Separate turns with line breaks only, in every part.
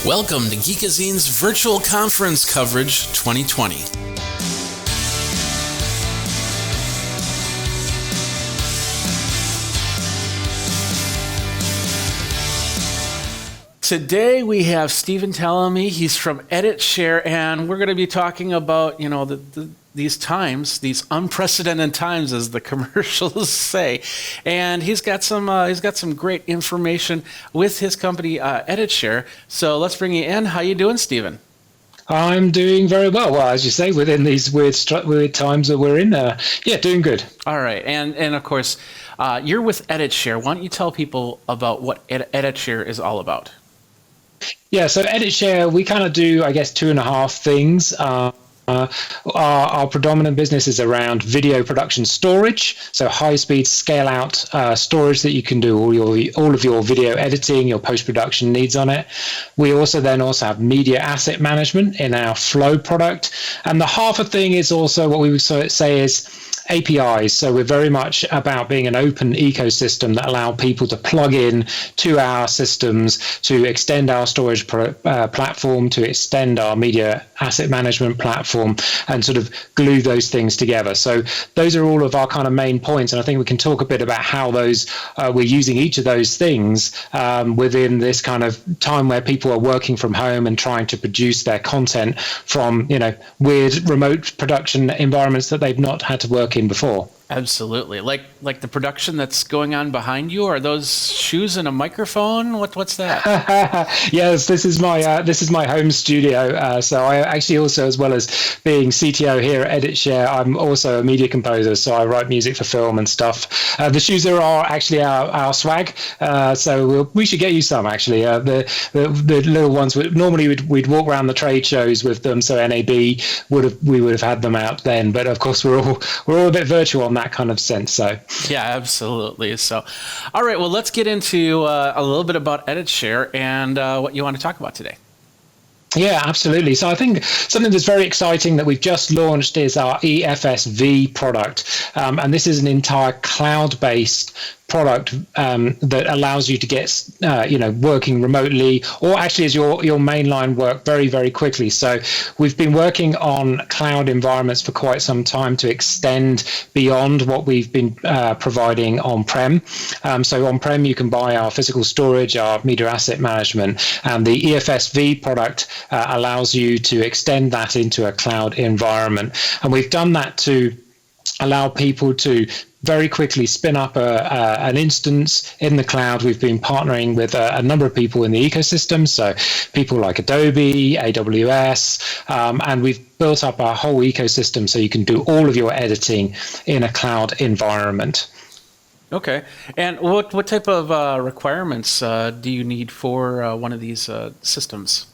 Welcome to Geekazine's Virtual Conference Coverage 2020. Today we have Stephen Tellamy. He's from EditShare, and we're going to be talking about, these times, these unprecedented times, as the commercials say. And he's got some great information with his company, EditShare. So let's bring you in. How you doing, Stephen?
I'm doing very well. Well, as you say, within these weird times that we're in, doing good.
All right, and of course, you're with EditShare. Why don't you tell people about what EditShare is all about?
Yeah, so EditShare, we kind of do, I guess, 2.5 things. Our predominant business is around video production storage, so high-speed scale-out storage that you can do all of your video editing, your post-production needs on it. We also have media asset management in our Flow product, and the half a thing is also what we would say is APIs. So we're very much about being an open ecosystem that allow people to plug in to our systems, to extend our storage platform, to extend our media asset management platform, and sort of glue those things together. So those are all of our kind of main points, and I think we can talk a bit about how those we're using each of those things within this kind of time where people are working from home and trying to produce their content from weird remote production environments that they've not had to work in before.
Absolutely. Like the production that's going on behind you. Are those shoes and a microphone? What's that?
Yes, this is my home studio. So I actually also, as well as being CTO here at EditShare, I'm also a media composer. So I write music for film and stuff. The shoes are actually our swag. So we should get you some actually. The little ones. Normally we'd walk around the trade shows with them. So NAB we would have had them out then. But of course we're all a bit virtual on that kind of sense. So
yeah, absolutely. So all right, well, let's get into a little bit about EditShare and what you want to talk about today.
Yeah, absolutely. So I think something that's very exciting that we've just launched is our EFSv product, and this is an entire cloud-based product that allows you to get working remotely, or actually as your mainline work very, very quickly. So we've been working on cloud environments for quite some time to extend beyond what we've been providing on-prem. So on-prem you can buy our physical storage, our media asset management, and the EFSv product allows you to extend that into a cloud environment. And we've done that to allow people to very quickly spin up an instance in the cloud. We've been partnering with a number of people in the ecosystem, so people like Adobe, AWS, and we've built up our whole ecosystem so you can do all of your editing in a cloud environment.
Okay, and what type of requirements do you need for one of these systems?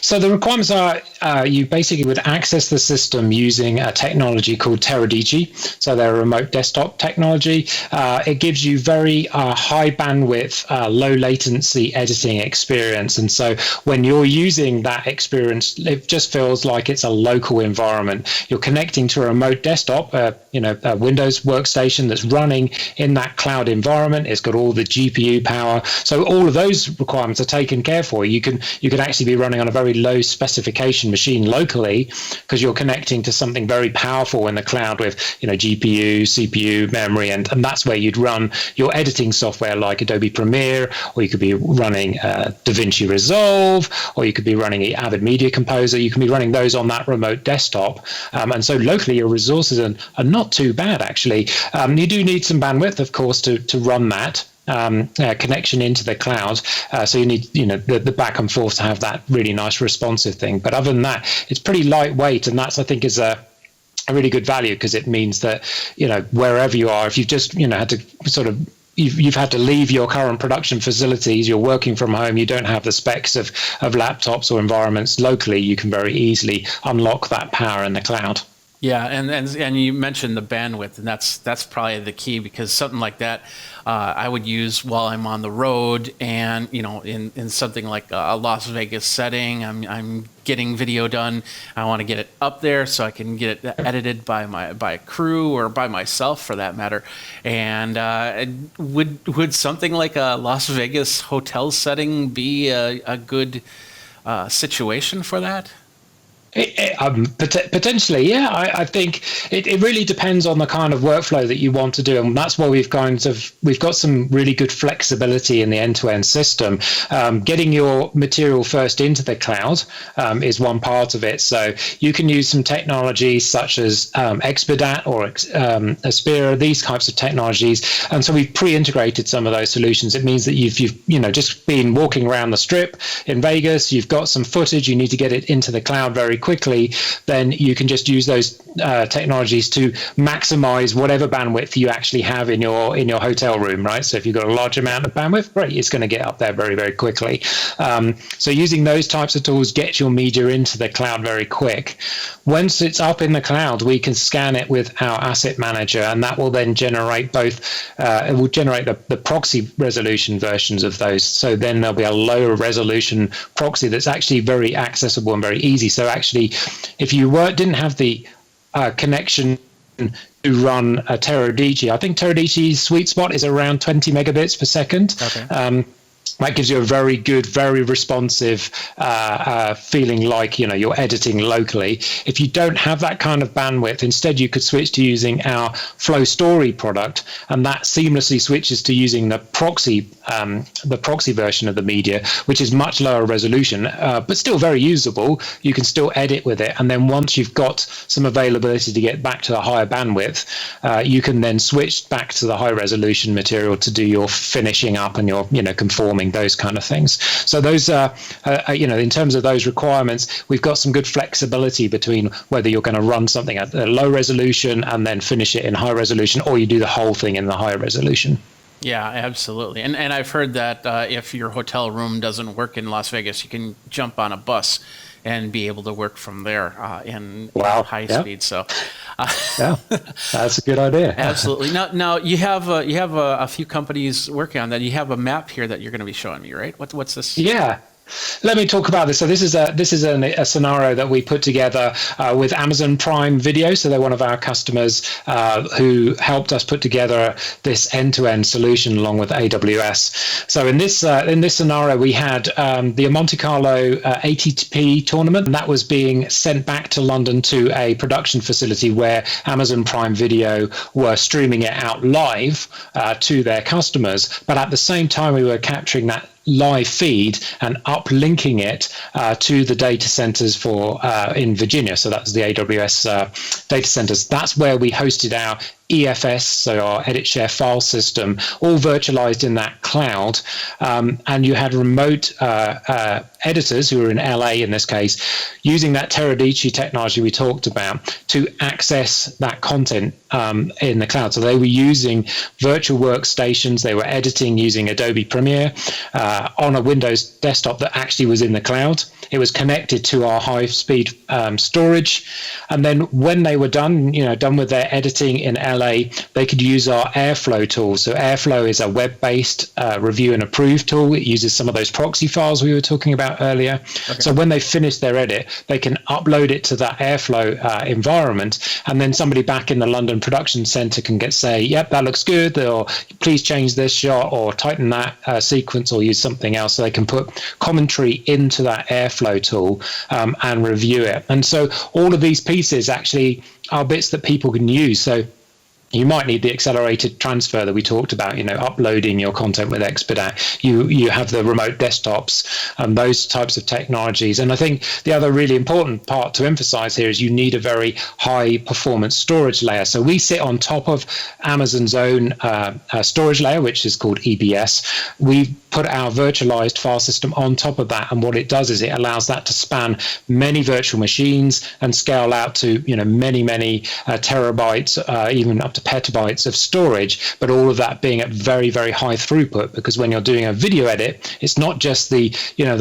So the requirements are you basically would access the system using a technology called Teradigi. So they're a remote desktop technology. It gives you very high bandwidth, low latency editing experience. And so when you're using that experience, it just feels like it's a local environment. You're connecting to a remote desktop, a Windows workstation that's running in that cloud environment. It's got all the GPU power. So all of those requirements are taken care for. You can actually be running on a very low specification machine locally because you're connecting to something very powerful in the cloud with GPU, CPU, memory, and that's where you'd run your editing software like Adobe Premiere, or you could be running DaVinci Resolve, or you could be running Avid Media Composer. You can be running those on that remote desktop, and so locally your resources are not too bad actually. You do need some bandwidth, of course, to run that. Connection into the cloud, so you need the back and forth to have that really nice responsive thing. But other than that, it's pretty lightweight, and that's I think is a really good value because it means that wherever you are, if you've just had to sort of you've had to leave your current production facilities, you're working from home, you don't have the specs of laptops or environments locally, you can very easily unlock that power in the cloud.
Yeah, and you mentioned the bandwidth, and that's probably the key, because something like that I would use while I'm on the road, and in something like a Las Vegas setting, I'm getting video done. I want to get it up there so I can get it edited by a crew, or by myself for that matter. And would something like a Las Vegas hotel setting be a good situation for that?
Potentially, yeah. I think it really depends on the kind of workflow that you want to do, and that's why we've got some really good flexibility in the end-to-end system. Getting your material first into the cloud is one part of it. So you can use some technologies such as Expedat or Aspira, these types of technologies, and so we've pre-integrated some of those solutions. It means that you've just been walking around the strip in Vegas, you've got some footage, you need to get it into the cloud very quickly, then you can just use those technologies to maximize whatever bandwidth you actually have in your hotel room, right? So if you've got a large amount of bandwidth, great, it's going to get up there very, very quickly. So using those types of tools gets your media into the cloud very quick. Once it's up in the cloud, we can scan it with our asset manager, and that will then generate it will generate the proxy resolution versions of those. So then there'll be a lower resolution proxy that's actually very accessible and very easy. So actually, if you didn't have the connection to run a TerraDigi, I think TerraDigi's sweet spot is around 20 megabits per second. Okay. That gives you a very good, very responsive feeling like you're editing locally. If you don't have that kind of bandwidth, instead you could switch to using our Flow Story product, and that seamlessly switches to using the proxy version of the media, which is much lower resolution, but still very usable. You can still edit with it, and then once you've got some availability to get back to the higher bandwidth, you can then switch back to the high resolution material to do your finishing up and your conforming, those kind of things. So those in terms of those requirements, we've got some good flexibility between whether you're going to run something at a low resolution and then finish it in high resolution, or you do the whole thing in the high resolution.
Yeah, absolutely. And I've heard that if your hotel room doesn't work in Las Vegas, you can jump on a bus and be able to work from there in high speed. So,
yeah, that's a good idea.
Absolutely. Now you have a few companies working on that. You have a map here that you're going to be showing me, right? What's this?
Yeah. Let me talk about this. So this is a scenario that we put together with Amazon Prime Video. So they're one of our customers who helped us put together this end-to-end solution along with AWS. So in this scenario, we had the Monte Carlo ATP tournament, and that was being sent back to London to a production facility where Amazon Prime Video were streaming it out live to their customers. But at the same time, we were capturing that live feed and uplinking it to the data centers in Virginia. So that's the AWS data centers. That's where we hosted our EFS, so our EditShare file system, all virtualized in that cloud. And you had remote editors who were in LA in this case, using that TerraDigi technology we talked about to access that content in the cloud. So they were using virtual workstations. They were editing using Adobe Premiere on a Windows desktop that actually was in the cloud. It was connected to our high-speed storage. And then when they were done with their editing in LA, they could use our AirFlow tool. So AirFlow is a web-based review and approve tool. It uses some of those proxy files we were talking about earlier. Okay. So when they finish their edit, they can upload it to that AirFlow environment, and then somebody back in the London production center can say, yep, that looks good, or please change this shot or tighten that sequence or use something else. So they can put commentary into that AirFlow tool and review it. And so all of these pieces actually are bits that people can use. So you might need the accelerated transfer that we talked about, uploading your content with Expedat. You have the remote desktops and those types of technologies. And I think the other really important part to emphasize here is you need a very high performance storage layer. So we sit on top of Amazon's own storage layer, which is called EBS. We put our virtualized file system on top of that. And what it does is it allows that to span many virtual machines and scale out to, many terabytes, even up to to petabytes of storage, but all of that being at very, very high throughput, because when you're doing a video edit, it's not just the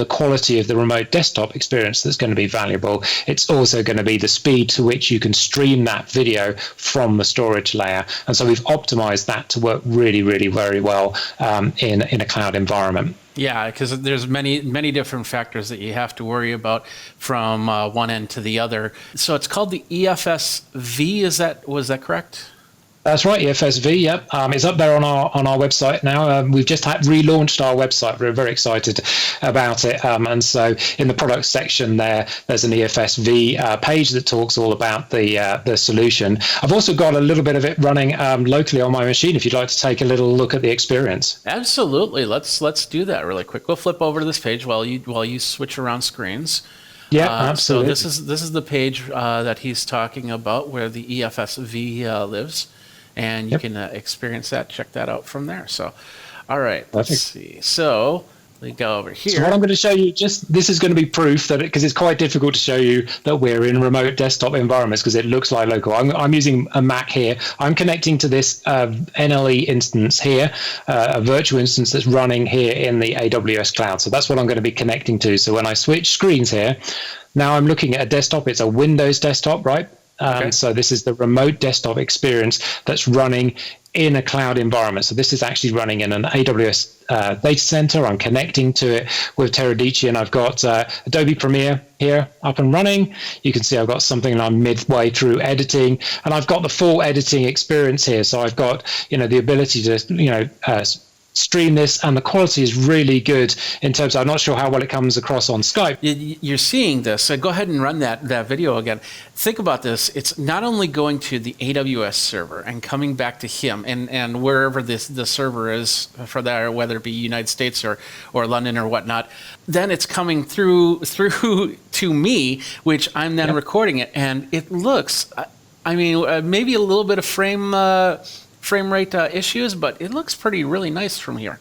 quality of the remote desktop experience that's going to be valuable. It's also going to be the speed to which you can stream that video from the storage layer. And so we've optimized that to work really, really very well in a cloud environment.
Yeah, because there's many different factors that you have to worry about from one end to the other. So it's called the EFSv. Was that correct?
That's right, EFSv. Yep, it's up there on our website now. We've just relaunched our website. We're very excited about it. And so in the product section there's an EFSv page that talks all about the solution. I've also got a little bit of it running locally on my machine. If you'd like to take a little look at the experience.
Absolutely. Let's do that really quick. We'll flip over to this page while you switch around screens.
Yeah, absolutely.
So this is the page that he's talking about where the EFSv lives. And you can experience that, check that out from there. So, all right, let's see. So we go over here.
So what I'm going to show you, this is going to be proof that, because it's quite difficult to show you that we're in remote desktop environments because it looks like local. I'm using a Mac here. I'm connecting to this NLE instance here, a virtual instance that's running here in the AWS cloud. So that's what I'm going to be connecting to. So when I switch screens here, now I'm looking at a desktop. It's a Windows desktop, right? So this is the remote desktop experience that's running in a cloud environment. So this is actually running in an AWS data center. I'm connecting to it with Teradici, and I've got Adobe Premiere here up and running. You can see I've got something, and I'm midway through editing, and I've got the full editing experience here. So I've got the ability to stream this, and the quality is really good in terms of, I'm not sure how well it comes across on Skype.
You're seeing this, so go ahead and run that video again. Think about this. It's not only going to the AWS server and coming back to him and wherever the server is for that, whether it be United States or London or whatnot, then it's coming through to me, which I'm then recording it, and it looks, maybe a little bit of frame rate issues, but it looks really nice from here.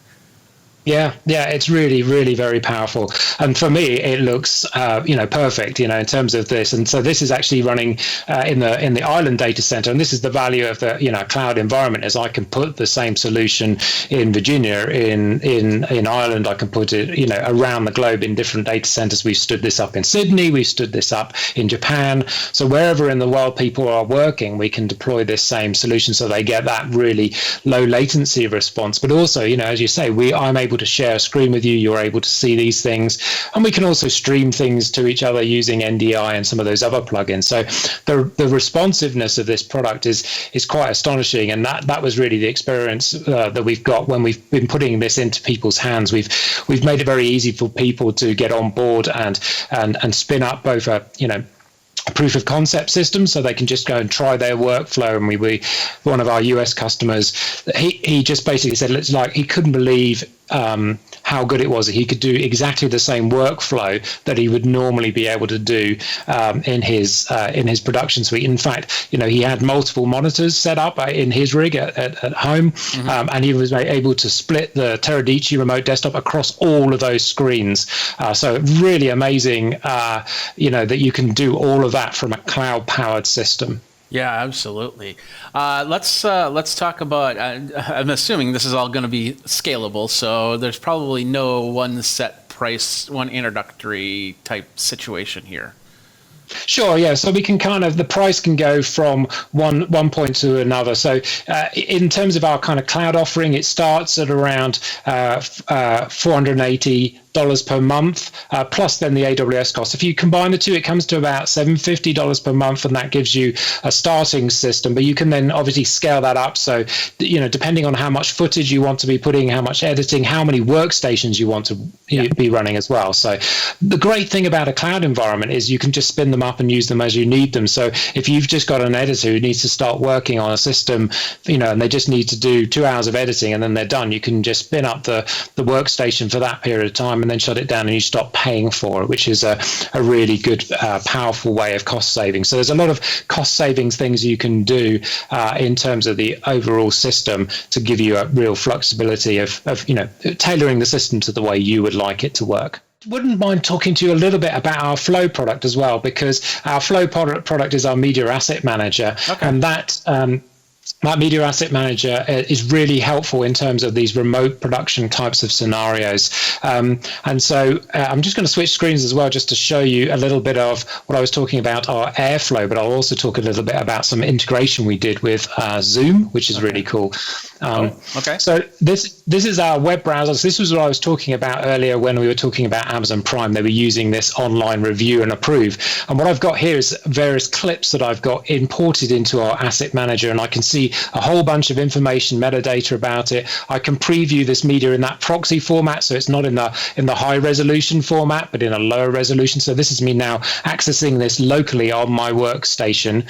Yeah, it's really, really very powerful. And for me, it looks, perfect, in terms of this. And so this is actually running in the Ireland data center. And this is the value of the, cloud environment, is I can put the same solution in Virginia, in Ireland. I can put it, around the globe in different data centers. We've stood this up in Sydney. We've stood this up in Japan. So wherever in the world people are working, we can deploy this same solution so they get that really low latency response. But also, as you say, I'm able to share a screen with you. You're able to see these things, and we can also stream things to each other using NDI and some of those other plugins. So the responsiveness of this product is quite astonishing, and that was really the experience that we've got when we've been putting this into people's hands. We've made it very easy for people to get on board and spin up both a proof of concept system, so they can just go and try their workflow. And we one of our US customers, he just basically said it's like he couldn't believe how good it was. He could do exactly the same workflow that he would normally be able to do in his production suite. In fact, he had multiple monitors set up in his rig at home, and he was able to split the Teradici remote desktop across all of those screens. So really amazing, that you can do all of that from a cloud-powered system.
Yeah, absolutely. Let's talk about, I'm assuming this is all going to be scalable, so there's probably no one set price, one introductory type situation here.
Sure, yeah. So we can the price can go from one point to another. So in terms of our kind of cloud offering, it starts at around $480 per month, plus then the AWS cost. If you combine the two, it comes to about $750 per month, and that gives you a starting system. But you can then obviously scale that up. So, depending on how much footage you want to be putting, how much editing, how many workstations you want to be running as well. So the great thing about a cloud environment is you can just spin them up and use them as you need them. So if you've just got an editor who needs to start working on a system, and they just need to do 2 hours of editing and then they're done, you can just spin up the workstation for that period of time and then shut it down, and you stop paying for it, which is a really good, powerful way of cost saving. So there's a lot of cost savings things you can do in terms of the overall system to give you a real flexibility of tailoring the system to the way you would like it to work. Wouldn't mind talking to you a little bit about our Flow product as well, because our Flow product is our media asset manager, and that that Media Asset Manager is really helpful in terms of these remote production types of scenarios. And so I'm just going to switch screens as well, just to show you a little bit of what I was talking about, our AirFlow, but I'll also talk a little bit about some integration we did with Zoom, which is really cool.
Okay.
So this is our web browsers. This was what I was talking about earlier when we were talking about Amazon Prime. They were using this online review and approve. And what I've got here is various clips that I've got imported into our asset manager, and I can see a whole bunch of information, metadata about it. I can preview this media in that proxy format, so it's not in the high resolution format, but in a lower resolution. So this is me now accessing this locally on my workstation,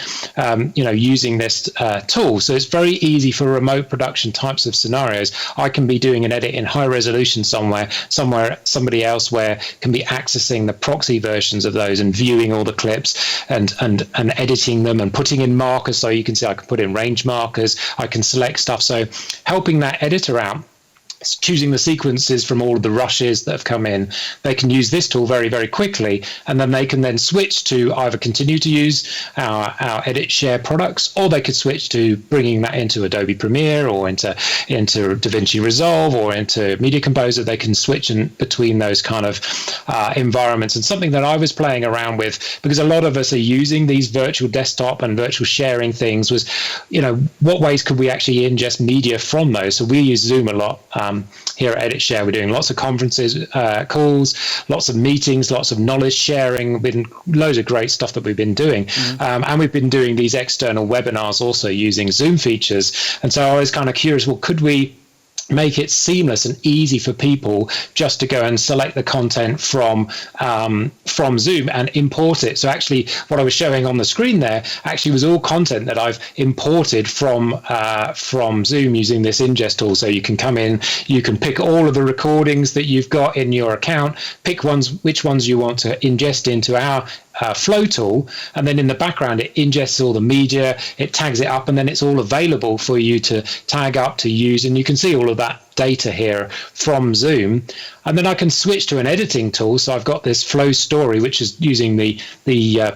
using this tool. So it's very easy for remote production types of scenarios. I can be doing an edit in high resolution somewhere, somebody else where can be accessing the proxy versions of those and viewing all the clips and editing them and putting in markers. So you can see I can put in range markers, I can select stuff. So helping that editor out, choosing the sequences from all of the rushes that have come in, they can use this tool very, very quickly, and then they can then switch to either continue to use our EditShare products, or they could switch to bringing that into Adobe Premiere or into DaVinci Resolve or into Media Composer. They can switch between those kind of environments. And something that I was playing around with, because a lot of us are using these virtual desktop and virtual sharing things, was, what ways could we actually ingest media from those? So we use Zoom a lot. Here at EditShare, we're doing lots of conferences, calls, lots of meetings, lots of knowledge sharing, been loads of great stuff that we've been doing. And we've been doing these external webinars also using Zoom features. And so I was kind of curious, well, could we make it seamless and easy for people just to go and select the content from Zoom and import it? So actually what I was showing on the screen there actually was all content that I've imported from Zoom using this ingest tool. So you can come in, you can pick all of the recordings that you've got in your account, pick which ones you want to ingest into our flow tool, and then in the background it ingests all the media, it tags it up, and then it's all available for you to tag up, to use, and you can see all of that data here from Zoom. And then I can switch to an editing tool. So I've got this flow story, which is using the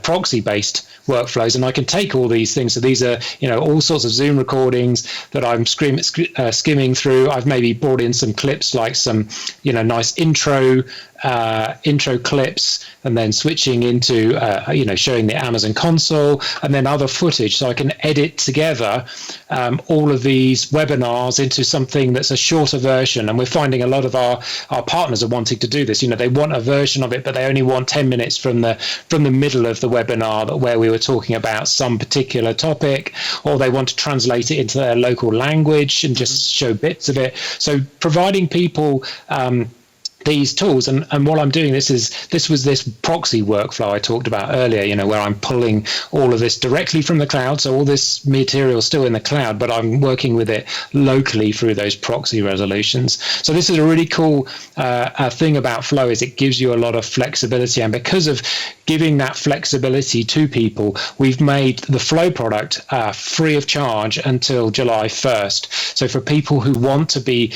proxy-based workflows, and I can take all these things. So these are all sorts of Zoom recordings that I'm skimming through. I've maybe brought in some clips, like some nice intro clips, and then switching into showing the Amazon console, and then other footage. So I can edit together all of these webinars into something that's a shorter version. And we're finding a lot of our partners are wanting to do this. They want a version of it, but they only want 10 minutes from the middle of the webinar where we were talking about some particular topic, or they want to translate it into their local language and just show bits of it. So providing people these tools, and what I'm doing, this was this proxy workflow I talked about earlier, where I'm pulling all of this directly from the cloud. So all this material is still in the cloud, but I'm working with it locally through those proxy resolutions. So this is a really cool thing about Flow, is it gives you a lot of flexibility, and because of giving that flexibility to people, we've made the Flow product free of charge until July 1st. So for people who want to be,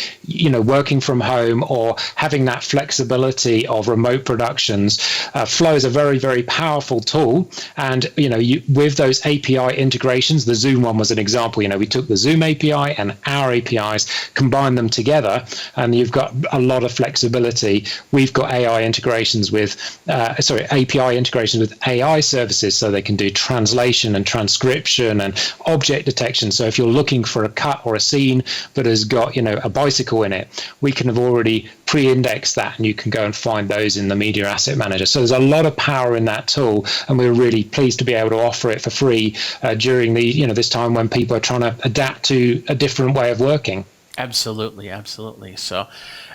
working from home or having that flexibility of remote productions, Flow is a very, very powerful tool. And with those API integrations, the Zoom one was an example. We took the Zoom API and our APIs, combined them together, and you've got a lot of flexibility. We've got API integrations with AI services, so they can do translation and transcription and object detection. So if you're looking for a cut or a scene that has got a bicycle in it, we can have already pre-index that, and you can go and find those in the Media Asset Manager. So there's a lot of power in that tool, and we're really pleased to be able to offer it for free during this time when people are trying to adapt to a different way of working.
Absolutely, absolutely. So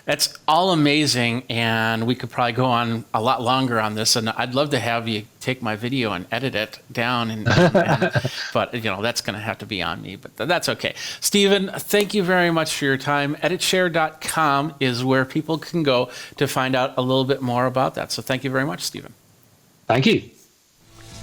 it's all amazing, and we could probably go on a lot longer on this, and I'd love to have you take my video and edit it down, but that's going to have to be on me, but that's okay. Stephen, thank you very much for your time. EditShare.com is where people can go to find out a little bit more about that. So thank you very much, Stephen.
Thank you.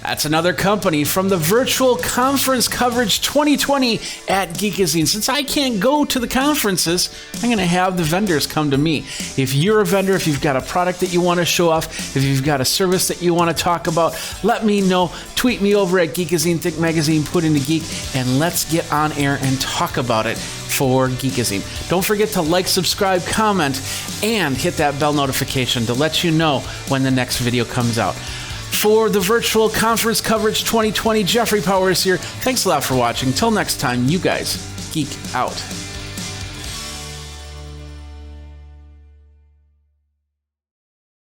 That's another company from the Virtual Conference Coverage 2020 at Geekazine. Since I can't go to the conferences, I'm going to have the vendors come to me. If you're a vendor, if you've got a product that you want to show off, if you've got a service that you want to talk about, let me know. Tweet me over at Geekazine, Think Magazine, put in the Geek, and let's get on air and talk about it for Geekazine. Don't forget to like, subscribe, comment, and hit that bell notification to let you know when the next video comes out. For the Virtual Conference Coverage 2020, Jeffrey Powers here. Thanks a lot for watching. Till next time, you guys, geek out.